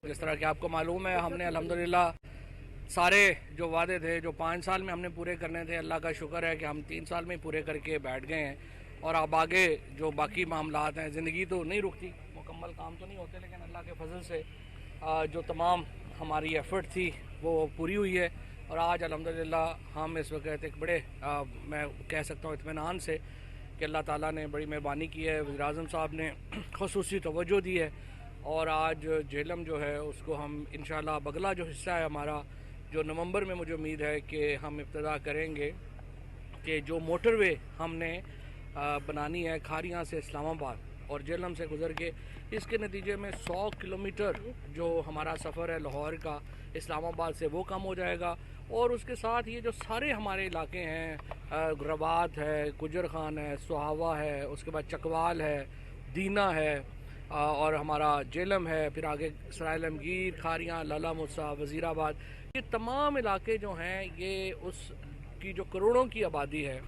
जिस तरह कि आपको मालूम है, हमने अल्हम्दुलिल्लाह सारे जो वादे थे जो 5 साल में हमने पूरे करने थे, अल्लाह का शुक्र है कि हम 3 साल में पूरे करके बैठ गए हैं। और अब आगे जो बाकी मामलात हैं, ज़िंदगी तो नहीं रुकती, मुकम्मल काम तो नहीं होते, लेकिन अल्लाह के फजल से जो तमाम हमारी एफ़र्ट थी वो पूरी हुई है। और आज अल्हम्दुलिल्लाह हम इस वक्त एक बड़े मैं कह सकता हूँ इत्मीनान से कि अल्लाह ताला ने बड़ी मेहरबानी की है, वज़ीर आज़म साहब ने ख़ुसूसी तवज्जो दी है। और आज झेलम जो है उसको हम इंशाल्लाह बगला जो हिस्सा है हमारा, जो नवंबर में मुझे उम्मीद है कि हम इब्तिदा करेंगे, कि जो मोटरवे हमने बनानी है खारियाँ से इस्लामाबाद और झेलम से गुज़र के, इसके नतीजे में 100 किलोमीटर जो हमारा सफ़र है लाहौर का इस्लामाबाद से वो कम हो जाएगा। और उसके साथ ये जो सारे हमारे इलाके हैं, रबात है, गुजर खान है, सुहावा है, उसके बाद चकवाल है, दीना है, और हमारा झेलम है, फिर आगे सराय आलमगीर, खारियाँ, लाला मूसा, वज़ीराबाद, ये तमाम इलाके जो हैं ये उस की जो करोड़ों की आबादी है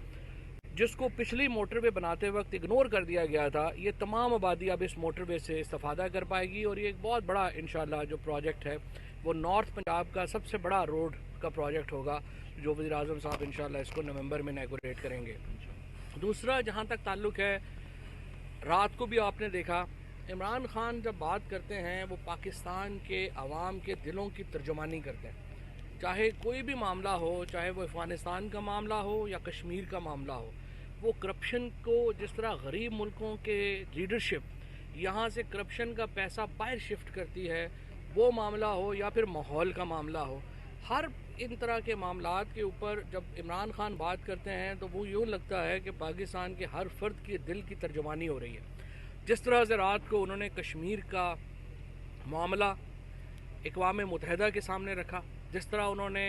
जिसको पिछली मोटरवे बनाते वक्त इग्नोर कर दिया गया था, ये तमाम आबादी अब इस मोटरवे से इस्तेफादा कर पाएगी। और ये एक बहुत बड़ा इंशाल्लाह जो प्रोजेक्ट है वो नॉर्थ पंजाब का सबसे बड़ा रोड का प्रोजेक्ट होगा, जो वज़ीर आज़म साहब इंशाल्लाह इसको नवंबर में इनॉग्रेट करेंगे। दूसरा, जहाँ तक ताल्लुक़ है, रात को भी आपने देखा इमरान खान जब बात करते हैं वो पाकिस्तान के अवाम के दिलों की तर्जुमानी करते हैं। चाहे कोई भी मामला हो, चाहे वो अफ़गानिस्तान का मामला हो या कश्मीर का मामला हो, वो करप्शन को जिस तरह गरीब मुल्कों के लीडरशिप यहाँ से करप्शन का पैसा बाहर शिफ्ट करती है, वो मामला हो या फिर माहौल का मामला हो, हर इन तरह के मामलात के ऊपर जब इमरान खान बात करते हैं तो वो यूँ लगता है कि पाकिस्तान के हर फर्द के दिल की तर्जुमानी हो रही है। जिस तरह से रात को उन्होंने कश्मीर का मामला अक़वाम मुत्तहिदा के सामने रखा, जिस तरह उन्होंने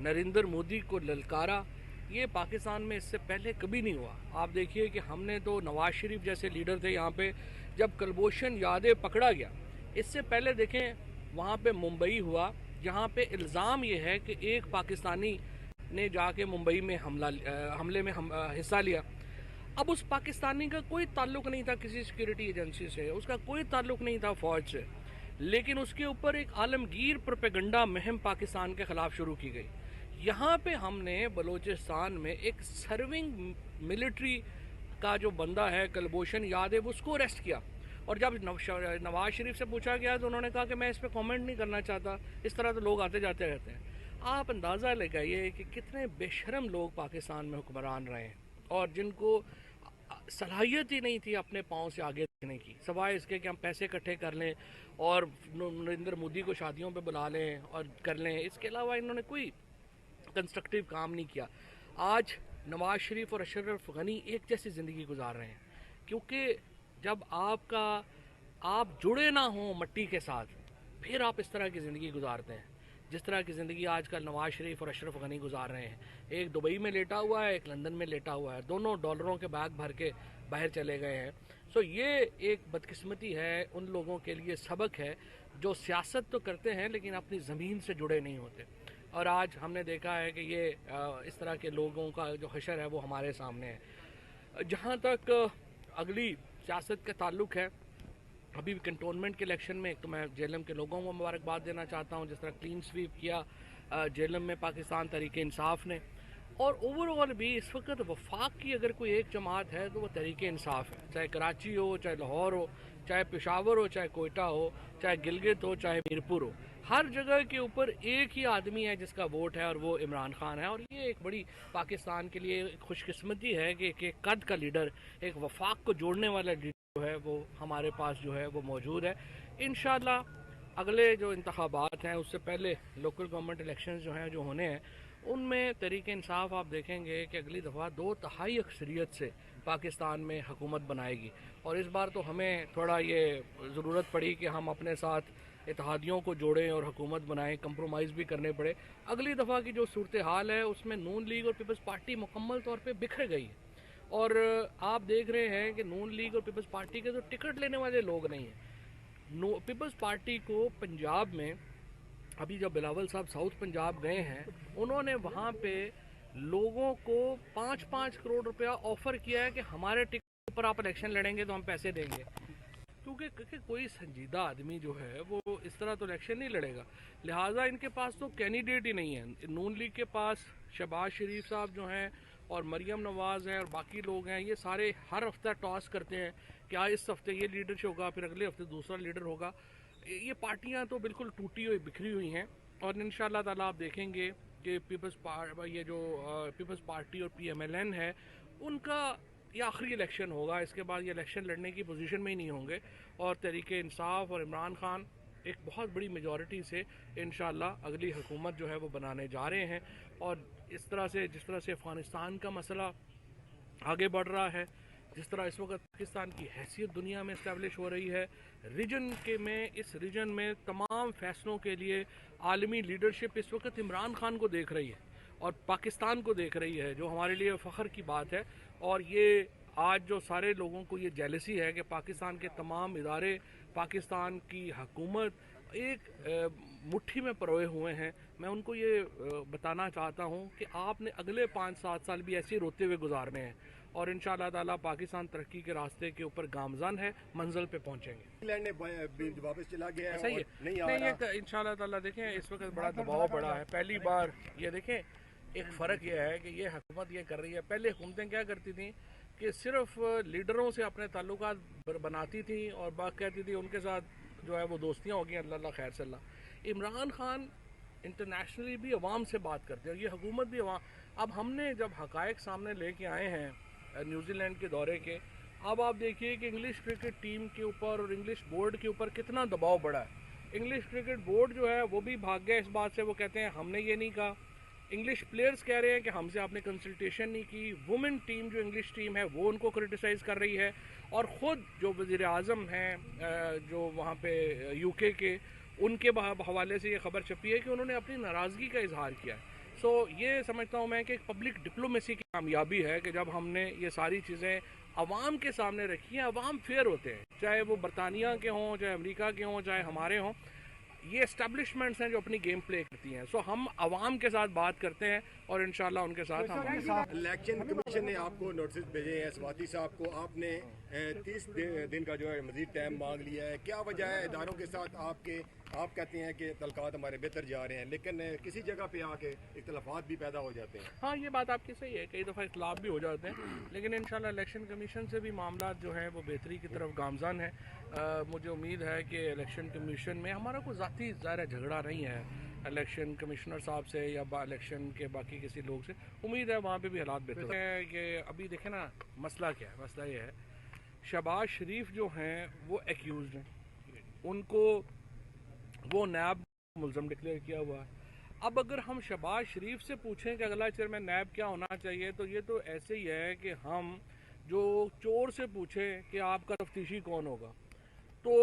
नरेंद्र मोदी को ललकारा, ये पाकिस्तान में इससे पहले कभी नहीं हुआ। आप देखिए कि हमने तो नवाज शरीफ जैसे लीडर थे यहाँ पे, जब कुलभूषण यादव पकड़ा गया, इससे पहले देखें वहाँ पे मुंबई हुआ, जहाँ पे इल्ज़ाम ये है कि एक पाकिस्तानी ने जाके मुंबई में हमले में हिस्सा लिया। अब उस पाकिस्तानी का कोई ताल्लुक़ नहीं था किसी सिक्योरिटी एजेंसी से, उसका कोई ताल्लुक़ नहीं था फ़ौज से, लेकिन उसके ऊपर एक आलमगीर प्रोपेगेंडा मुहिम पाकिस्तान के ख़िलाफ़ शुरू की गई। यहाँ पे हमने बलूचिस्तान में एक सर्विंग मिलिट्री का जो बंदा है कुलभूषण यादव, उसको अरेस्ट किया। और जब नवाज शरीफ से पूछा गया तो उन्होंने कहा कि मैं इस पर कमेंट नहीं करना चाहता। इस तरह तो लोग आते जाते रहते हैं। आप अंदाज़ा लगाइए कि कितने बेशरम लोग पाकिस्तान में हुक्मरान रहे हैं और जिनको सलाहियत ही नहीं थी अपने पाँव से आगे देखने की, सवाए इसके कि हम पैसे इकट्ठे कर लें और नरेंद्र मोदी को शादियों पे बुला लें और कर लें। इसके अलावा इन्होंने कोई कंस्ट्रक्टिव काम नहीं किया। आज नवाज शरीफ और अशरफ गनी एक जैसी ज़िंदगी गुजार रहे हैं, क्योंकि जब आप जुड़े ना हों मट्टी के साथ, फिर आप इस तरह की ज़िंदगी गुजारते हैं जिस तरह की ज़िंदगी आजकल नवाज शरीफ और अशरफ गनी गुजार रहे हैं। एक दुबई में लेटा हुआ है, एक लंदन में लेटा हुआ है, दोनों डॉलरों के बैग भर के बाहर चले गए हैं। सो ये एक बदकिस्मती है, उन लोगों के लिए सबक है जो सियासत तो करते हैं लेकिन अपनी ज़मीन से जुड़े नहीं होते। और आज हमने देखा है कि ये इस तरह के लोगों का जो हशर है वो हमारे सामने है। जहाँ तक अगली सियासत का ताल्लुक़ है, अभी कंटोनमेंट के इलेक्शन में एक तो मैं झेलम के लोगों को मुबारकबाद देना चाहता हूँ, जिस तरह क्लीन स्वीप किया झेलम में पाकिस्तान तहरीक इंसाफ ने। और ओवरऑल भी इस वक्त वफाक की अगर कोई एक जमात है तो वो तहरीक इंसाफ है, चाहे कराची हो, चाहे लाहौर हो, चाहे पेशावर हो, चाहे कोयटा हो, चाहे गिलगित हो, चाहे मीरपुर हो, हर जगह के ऊपर एक ही आदमी है जिसका वोट है और वो इमरान खान है। और ये एक बड़ी पाकिस्तान के लिए खुशकिस्मती है कि एक कद का लीडर, एक वफाक को जोड़ने वाला लीडर जो है वो हमारे पास जो है वो मौजूद है। इंशाल्लाह अगले जो इंतखाबात हैं उससे पहले लोकल गवर्नमेंट इलेक्शंस जो हैं जो होने हैं, उनमें तहरीक इंसाफ आप देखेंगे कि अगली दफ़ा 2/3 अक्सरियत से पाकिस्तान में हुकूमत बनाएगी। और इस बार तो हमें थोड़ा ये ज़रूरत पड़ी कि हम अपने साथ इत्तेहादियों को जोड़ें और हुकूमत बनाएं, कंप्रोमाइज़ भी करने पड़े। अगली दफ़ा की जो सूरत हाल है उसमें नून लीग और पीपल्स पार्टी मुकम्मल तौर पर बिखर गई है। और आप देख रहे हैं कि नून लीग और पीपल्स पार्टी के तो टिकट लेने वाले लोग नहीं हैं। पीपल्स पार्टी को पंजाब में अभी जब बिलावल साहब साउथ पंजाब गए हैं, उन्होंने वहाँ पे लोगों को 5-5 करोड़ रुपया ऑफ़र किया है कि हमारे टिकट पर आप इलेक्शन लड़ेंगे तो हम पैसे देंगे। کیونکہ کوئی سنجیدہ آدمی جو ہے وہ اس طرح تو الیکشن نہیں لڑے گا. لہٰذا ان کے پاس تو کینڈیڈیٹ ہی نہیں ہے. نون لیگ کے پاس شہباز شریف صاحب جو ہیں اور مریم نواز ہیں اور باقی لوگ ہیں, یہ سارے ہر ہفتہ ٹاس کرتے ہیں کہ اس ہفتے یہ لیڈر ہوگا, پھر اگلے ہفتے دوسرا لیڈر ہوگا. یہ پارٹیاں تو بالکل ٹوٹی ہوئی بکھری ہوئی ہیں, اور انشاءاللہ تعالیٰ آپ دیکھیں گے کہ پیپلز پارٹی اور PMLN ہے, ان کا یہ آخری الیکشن ہوگا. اس کے بعد یہ الیکشن لڑنے کی پوزیشن میں ہی نہیں ہوں گے, اور تحریک انصاف اور عمران خان ایک بہت بڑی میجورٹی سے انشاءاللہ اگلی حکومت جو ہے وہ بنانے جا رہے ہیں. اور جس طرح سے افغانستان کا مسئلہ آگے بڑھ رہا ہے, جس طرح اس وقت پاکستان کی حیثیت دنیا میں اسٹیبلش ہو رہی ہے, اس ریجن میں تمام فیصلوں کے لیے عالمی لیڈرشپ اس وقت عمران خان کو دیکھ رہی ہے اور پاکستان کو دیکھ رہی ہے, جو ہمارے لیے فخر کی بات ہے. اور یہ آج جو سارے لوگوں کو یہ جیلسی ہے کہ پاکستان کے تمام ادارے, پاکستان کی حکومت ایک مٹھی میں پروئے ہوئے ہیں, میں ان کو یہ بتانا چاہتا ہوں کہ آپ نے اگلے 5-7 سال بھی ایسے روتے ہوئے گزارنے ہیں, اور انشاءاللہ تعالیٰ پاکستان ترقی کے راستے کے اوپر گامزن ہے, منزل پہ پہنچیں گے. انگلینڈ واپس چلا گیا ہے, صحیح ہے, نہیں انشاءاللہ تعالیٰ دیکھیں اس وقت بڑا دباؤ پڑا ہے. پہلی بار یہ دیکھیں ایک فرق یہ ہے کہ یہ حکومت یہ کر رہی ہے. پہلے حکومتیں کیا کرتی تھیں کہ صرف لیڈروں سے اپنے تعلقات بناتی تھیں اور بات کہتی تھی ان کے ساتھ جو ہے وہ دوستیاں ہو گئی, اللہ خیر سے اللہ. عمران خان انٹرنیشنلی بھی عوام سے بات کرتے ہیں, اور یہ حکومت بھی عوام. اب ہم نے جب حقائق سامنے لے کے آئے ہیں نیوزی لینڈ کے دورے کے, اب آپ دیکھیے کہ انگلش کرکٹ ٹیم کے اوپر اور انگلش بورڈ کے اوپر کتنا دباؤ بڑھا ہے. انگلش کرکٹ بورڈ جو ہے وہ بھی بھاگ گیا اس بات سے, وہ کہتے ہیں ہم نے یہ نہیں کہا. انگلش پلیئرز کہہ رہے ہیں کہ ہم سے آپ نے کنسلٹیشن نہیں کی. وومن ٹیم جو انگلش ٹیم ہے وہ ان کو کرٹیسائز کر رہی ہے, اور خود جو وزیر اعظم ہیں جو وہاں پہ UK کے, ان کے حوالے سے یہ خبر چھپی ہے کہ انہوں نے اپنی ناراضگی کا اظہار کیا ہے. سو یہ سمجھتا ہوں میں کہ ایک پبلک ڈپلومیسی کی کامیابی ہے کہ جب ہم نے یہ ساری چیزیں عوام کے سامنے رکھی ہیں. عوام فیئر ہوتے ہیں, چاہے وہ برطانیہ کے ہوں, چاہے امریکہ کے ہوں, چاہے ہمارے ہوں. یہ اسٹیبلشمنٹس ہیں جو اپنی گیم پلے کرتی ہیں. سو ہم عوام کے ساتھ بات کرتے ہیں اور انشاءاللہ ان کے ساتھ ہم. الیکشن کمیشن نے آپ کو نوٹس بھیجے ہیں, سوادی صاحب کو آپ نے 30 دن کا جو ہے مزید ٹائم مانگ لیا ہے. کیا وجہ ہے اداروں کے ساتھ آپ کہتے ہیں کہ تعلقات ہمارے بہتر جا رہے ہیں, لیکن کسی جگہ پہ آ کے اختلافات بھی پیدا ہو جاتے ہیں؟ ہاں یہ بات آپ کی صحیح ہے, کئی دفعہ اختلاف بھی ہو جاتے ہیں, لیکن انشاءاللہ الیکشن کمیشن سے بھی معاملات جو ہیں وہ بہتری کی طرف گامزن ہیں. مجھے امید ہے کہ الیکشن کمیشن میں ہمارا کوئی ذاتی ظاہر جھگڑا نہیں ہے الیکشن کمشنر صاحب سے یا الیکشن کے باقی کسی لوگ سے. امید ہے وہاں پہ بھی حالات بہتر ہیں. کہ ابھی دیکھیں نا مسئلہ کیا ہے, مسئلہ یہ ہے شہباز شریف جو ہیں وہ ایکیوزڈ ہیں, ان کو وہ نیب ملزم ڈکلیئر کیا ہوا ہے. اب اگر ہم شہباز شریف سے پوچھیں کہ اگلا چیئرمین نیب کیا ہونا چاہیے, تو یہ تو ایسے ہی ہے کہ ہم جو چور سے پوچھیں کہ آپ کا تفتیشی کون ہوگا, تو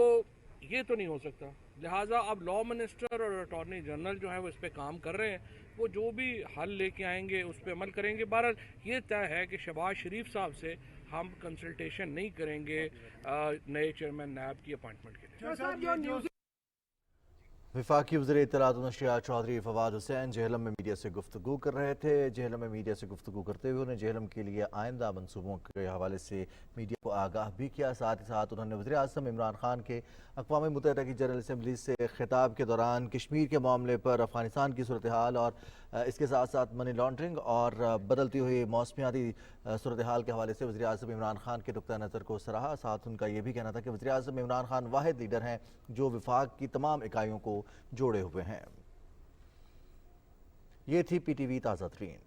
یہ تو نہیں ہو سکتا. لہٰذا اب لا منسٹر اور اٹارنی جنرل جو ہے وہ اس پہ کام کر رہے ہیں, وہ جو بھی حل لے کے آئیں گے اس پہ عمل کریں گے. بہرحال یہ طے ہے کہ شہباز شریف صاحب سے ہم کنسلٹیشن نہیں کریں گے نئے چیئرمین نیب کی اپائنٹمنٹ کے لیے. وفاقی وزیر اطلاعات و نشریات چودھری فواد حسین جہلم میں میڈیا سے گفتگو کر رہے تھے. جہلم میں میڈیا سے گفتگو کرتے ہوئے انہیں جہلم کے لیے آئندہ منصوبوں کے حوالے سے میڈیا کو آگاہ بھی کیا. ساتھ ہی ساتھ انہوں نے وزیر اعظم عمران خان کے اقوام متحدہ کی جنرل اسمبلی سے خطاب کے دوران کشمیر کے معاملے پر, افغانستان کی صورتحال اور اس کے ساتھ ساتھ منی لانڈرنگ اور بدلتی ہوئی موسمیاتی صورتحال کے حوالے سے وزیر اعظم عمران خان کے نقطہ نظر کو سراہا. ساتھ ان کا یہ بھی کہنا تھا کہ وزیر اعظم عمران خان واحد لیڈر ہیں جو وفاق کی تمام اکائیوں کو جوڑے ہوئے ہیں. یہ تھی PTV تازہ ترین.